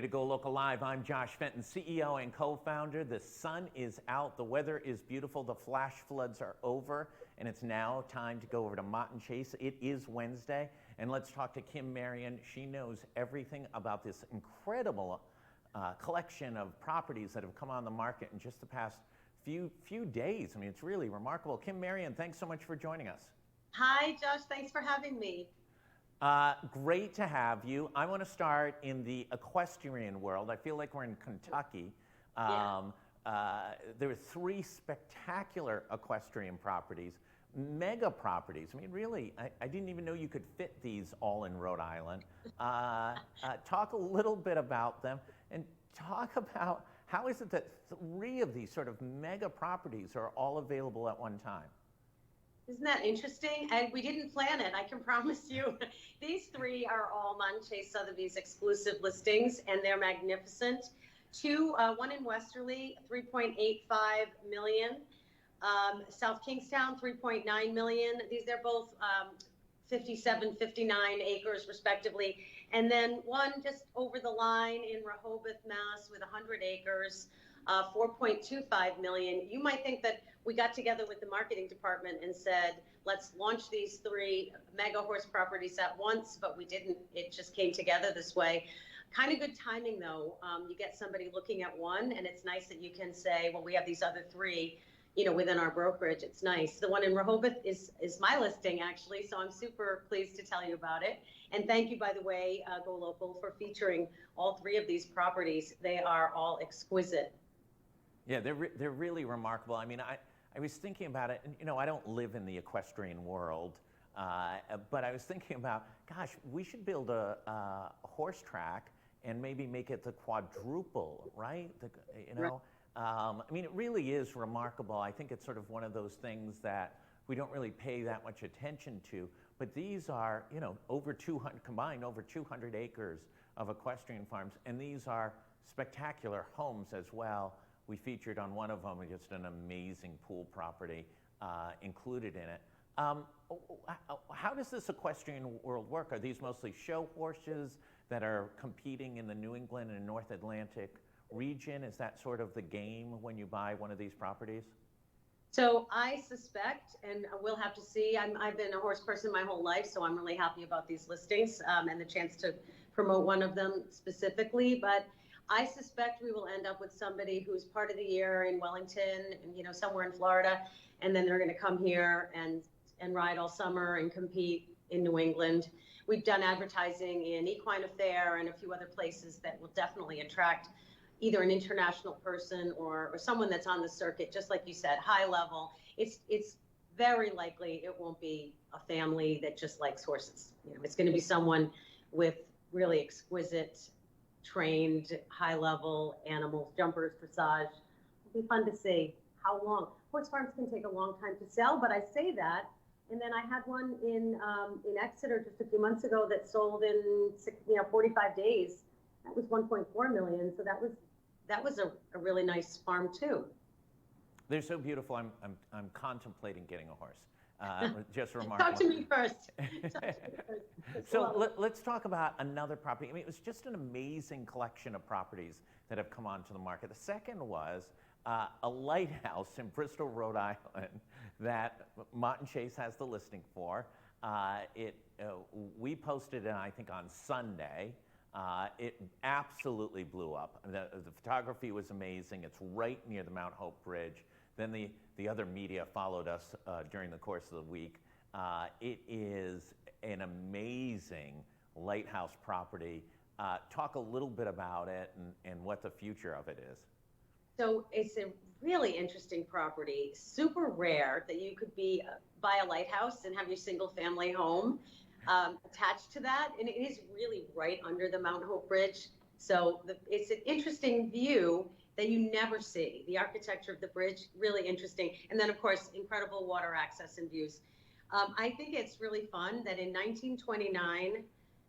Go Local Live. I'm Josh Fenton, CEO and co-founder. The sun is out, the weather is beautiful, the flash floods are over, and it's now time to go over to Mott and Chace. It is Wednesday, and let's talk to Kim Marion. She knows everything about this incredible collection of properties that have come on the market in just the past few days. I mean, it's really remarkable. Kim Marion, thanks so much for joining us. Hi, Josh. Thanks for having me. Great to have you. I want to start in the equestrian world. I feel like we're in Kentucky. There are three spectacular equestrian properties, mega properties. I mean, really, I didn't even know you could fit these all in Rhode Island. Talk a little bit about them and talk about how is it that three of these sort of mega properties are all available at one time? Isn't that interesting? And we didn't plan it, I can promise you. These three are all Mott and Chace Sotheby's exclusive listings, and they're magnificent. One in Westerly, 3.85 million. South Kingstown, 3.9 million. They're both 57, 59 acres respectively. And then one just over the line in Rehoboth, Mass with 100 acres, 4.25 million. You might think that we got together with the marketing department and said, let's launch these three mega horse properties at once, but we didn't. It just came together this way. Kind of good timing though. You get somebody looking at one, and it's nice that you can say, well, we have these other three, within our brokerage. It's nice. The one in Rehoboth is my listing actually, so I'm super pleased to tell you about it. And thank you, by the way, GoLocal, for featuring all three of these properties. They are all exquisite. Yeah, they're really remarkable. I mean, I was thinking about it, and I don't live in the equestrian world, but I was thinking about, gosh, we should build a horse track and maybe make it the quadruple, right? Right. I mean, it really is remarkable. I think it's sort of one of those things that we don't really pay that much attention to, but these are, over 200, combined over 200 acres of equestrian farms, and these are spectacular homes as well. We featured on one of them just an amazing pool property included in it. How does this equestrian world work? Are these mostly show horses that are competing in the New England and North Atlantic region? Is that sort of the game when you buy one of these properties? So I suspect, and we'll have to see, I've been a horse person my whole life, so I'm really happy about these listings and the chance to promote one of them specifically. But I suspect we will end up with somebody who's part of the year in Wellington and somewhere in Florida, and then they're going to come here and ride all summer and compete in New England. We've done advertising in Equine Affair and a few other places that will definitely attract either an international person or someone that's on the circuit, just like you said, high level. It's very likely it won't be a family that just likes horses. It's going to be someone with really exquisite, trained, high-level animals, jumpers, dressage. It'll be fun to see how long. Horse farms can take a long time to sell, but I say that, and then I had one in Exeter just a few months ago that sold in 45 days. That was 1.4 million. So that was a really nice farm too. They're so beautiful. I'm contemplating getting a horse. Just remarkable. Talk to me first. So let's talk about another property. I mean, it was just an amazing collection of properties that have come onto the market. The second was a lighthouse in Bristol, Rhode Island that Mott and Chace has the listing for. We posted it, I think, on Sunday. It absolutely blew up. The photography was amazing. It's right near the Mount Hope Bridge. Then the other media followed us during the course of the week. It is an amazing lighthouse property. Talk a little bit about it and what the future of it is. So it's a really interesting property, super rare that you could buy a lighthouse and have your single family home attached to that. And it is really right under the Mount Hope Bridge. So it's an interesting view that you never see. The architecture of the bridge, really interesting. And then of course, incredible water access and views. I think it's really fun that in 1929,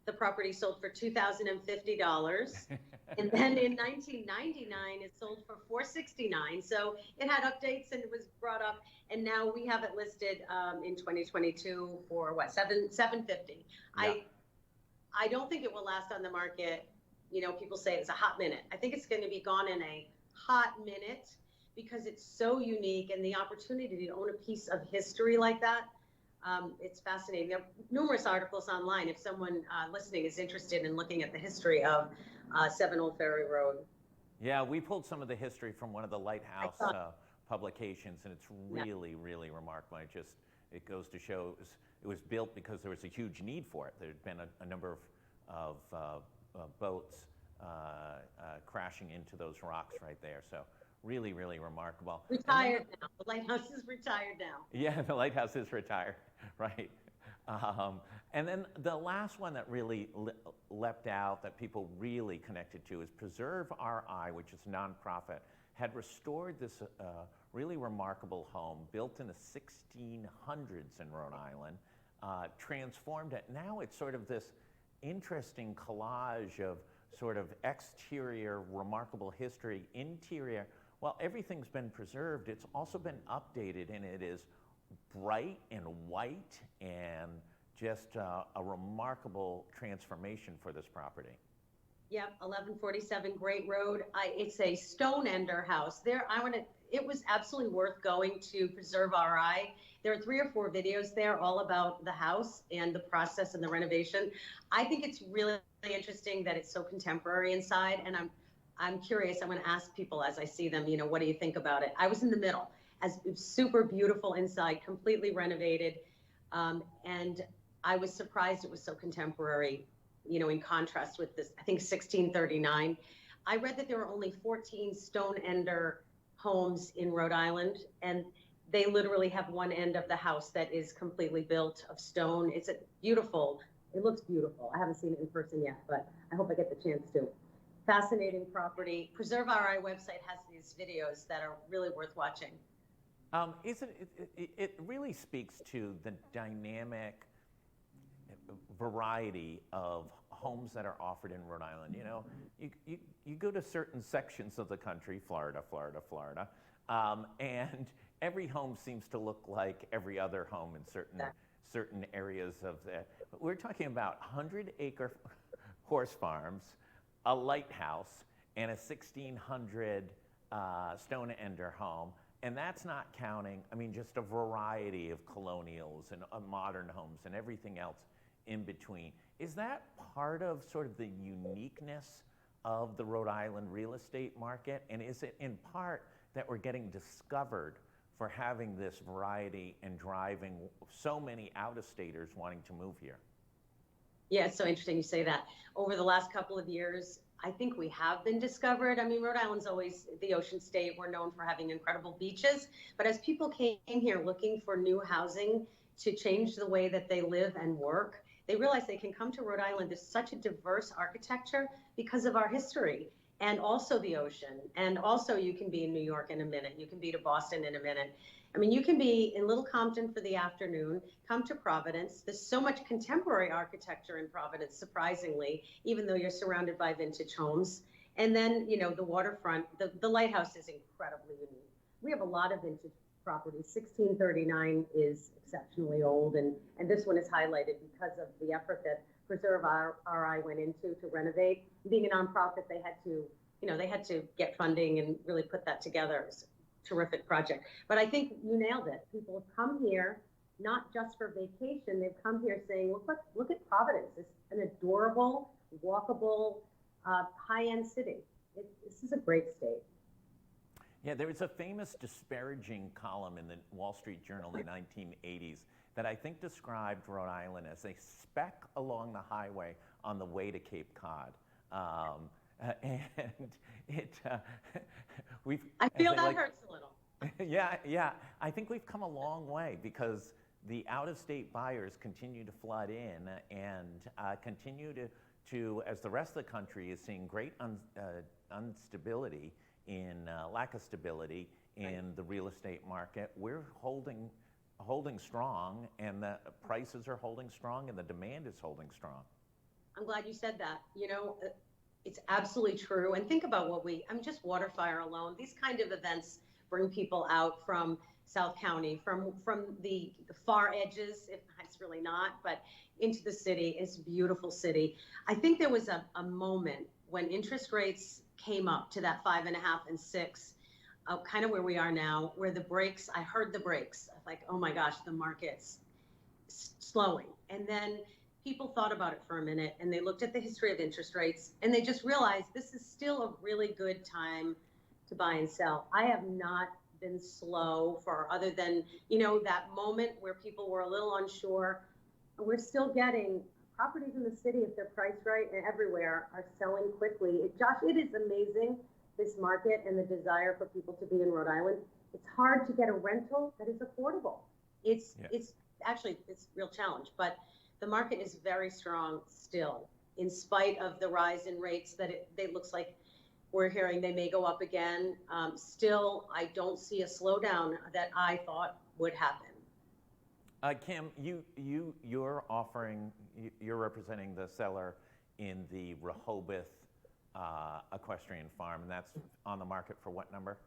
the property sold for $2,050. And then in 1999, it sold for $469. So it had updates and it was brought up. And now we have it listed in 2022 for what, $750. Yeah. I don't think it will last on the market people say it's a hot minute. I think it's going to be gone in a hot minute because it's so unique, and the opportunity to own a piece of history like that, it's fascinating. There are numerous articles online if someone listening is interested in looking at the history of 7 Old Ferry Road. Yeah, we pulled some of the history from one of the Lighthouse publications, and it's really, really remarkable. It goes to show it was built because there was a huge need for it. There had been a number of boats crashing into those rocks right there. So really, really remarkable. Retired now. The lighthouse is retired now. Yeah, the lighthouse is retired, right. And then the last one that really leapt out that people really connected to is Preserve RI, which is a nonprofit, had restored this really remarkable home built in the 1600s in Rhode Island, transformed it. Now it's sort of this interesting collage of sort of exterior, remarkable history, interior. Well, everything's been preserved. It's also been updated, and it is bright and white and just a remarkable transformation for this property. Yep, 1147 Great Road. It's a stone ender house. It was absolutely worth going to Preserve RI. There are 3 or 4 videos there all about the house and the process and the renovation. I think it's really interesting that it's so contemporary inside, and I'm curious. I'm going to ask people as I see them, what do you think about it? I was in the middle, as super beautiful inside, completely renovated, and I was surprised it was so contemporary, in contrast with this, I think 1639. I read that there were only 14 stone ender homes in Rhode Island, and they literally have one end of the house that is completely built of stone. It looks beautiful. I haven't seen it in person yet, but I hope I get the chance to. Fascinating property. Preserve RI website has these videos that are really worth watching. It really speaks to the dynamic variety of homes that are offered in Rhode Island. You go to certain sections of the country, Florida, and every home seems to look like every other home in certain areas of the. We're talking about 100-acre horse farms, a lighthouse, and a 1600 stone ender home. And that's not counting, just a variety of colonials and modern homes and everything else in between. Is that part of sort of the uniqueness of the Rhode Island real estate market? And is it in part that we're getting discovered for having this variety and driving so many out-of-staters wanting to move here? Yeah, it's so interesting you say that. Over the last couple of years, I think we have been discovered. Rhode Island's always the ocean state. We're known for having incredible beaches. But as people came here looking for new housing to change the way that they live and work, they realize they can come to Rhode Island. There's such a diverse architecture because of our history, and also the ocean. And also you can be in New York in a minute. You can be to Boston in a minute. You can be in Little Compton for the afternoon, come to Providence. There's so much contemporary architecture in Providence, surprisingly, even though you're surrounded by vintage homes. And then, the waterfront, the lighthouse is incredibly unique. We have a lot of vintage properties. 1639 is exceptionally old, and this one is highlighted because of the effort that Preserve RI went into to renovate. Being a nonprofit, they had to get funding and really put that together. It's a terrific project. But I think you nailed it. People have come here not just for vacation. They've come here saying, look at Providence. It's an adorable, walkable, high-end city. This is a great state. Yeah, there was a famous disparaging column in the Wall Street Journal in the 1980s that I think described Rhode Island as a speck along the highway on the way to Cape Cod. And I feel that hurts a little. Yeah. I think we've come a long way because the out-of-state buyers continue to flood in and continue to, as the rest of the country is seeing great instability lack of stability in the real estate market, we're holding strong, and the prices are holding strong, and the demand is holding strong. I'm glad you said that. It's absolutely true. And think about just Waterfire alone. These kind of events bring people out from South County, from the far edges, if it's really not, but into the city. It's a beautiful city. I think there was a moment when interest rates came up to that 5.5 and 6, kind of where we are now, where the brakes, I heard the brakes, like, oh my gosh, the market's slowing. And then people thought about it for a minute and they looked at the history of interest rates and they just realized this is still a really good time to buy and sell. I have not been slow for other than, that moment where people were a little unsure. We're still getting properties in the city, if they're priced right and everywhere, are selling quickly. Josh, it is amazing, this market and the desire for people to be in Rhode Island. It's hard to get a rental that is affordable. It's actually a real challenge, but the market is very strong still, in spite of the rise in rates that it looks like we're hearing they may go up again. Still, I don't see a slowdown that I thought would happen. Kim, you're representing the seller in the Rehoboth equestrian farm, and that's on the market for what number?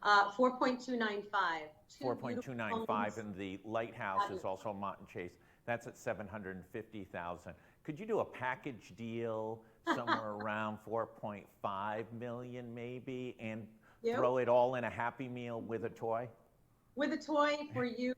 4.295. 4.295, and the Lighthouse is also Mott and Chace. That's at 750,000. Could you do a package deal somewhere around 4.5 million maybe, and throw it all in a Happy Meal with a toy? With a toy for you,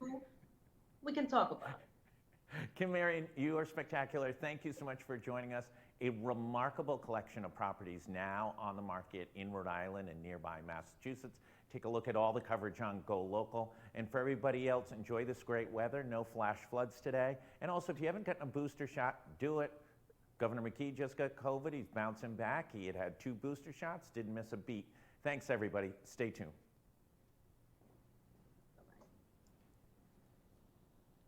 we can talk about it. Kim, Marion, you are spectacular. Thank you so much for joining us. A remarkable collection of properties now on the market in Rhode Island and nearby Massachusetts. Take a look at all the coverage on GoLocal. And for everybody else, enjoy this great weather. No flash floods today. And also, if you haven't gotten a booster shot, do it. Governor McKee just got COVID. He's bouncing back. He had 2 booster shots, didn't miss a beat. Thanks, everybody. Stay tuned.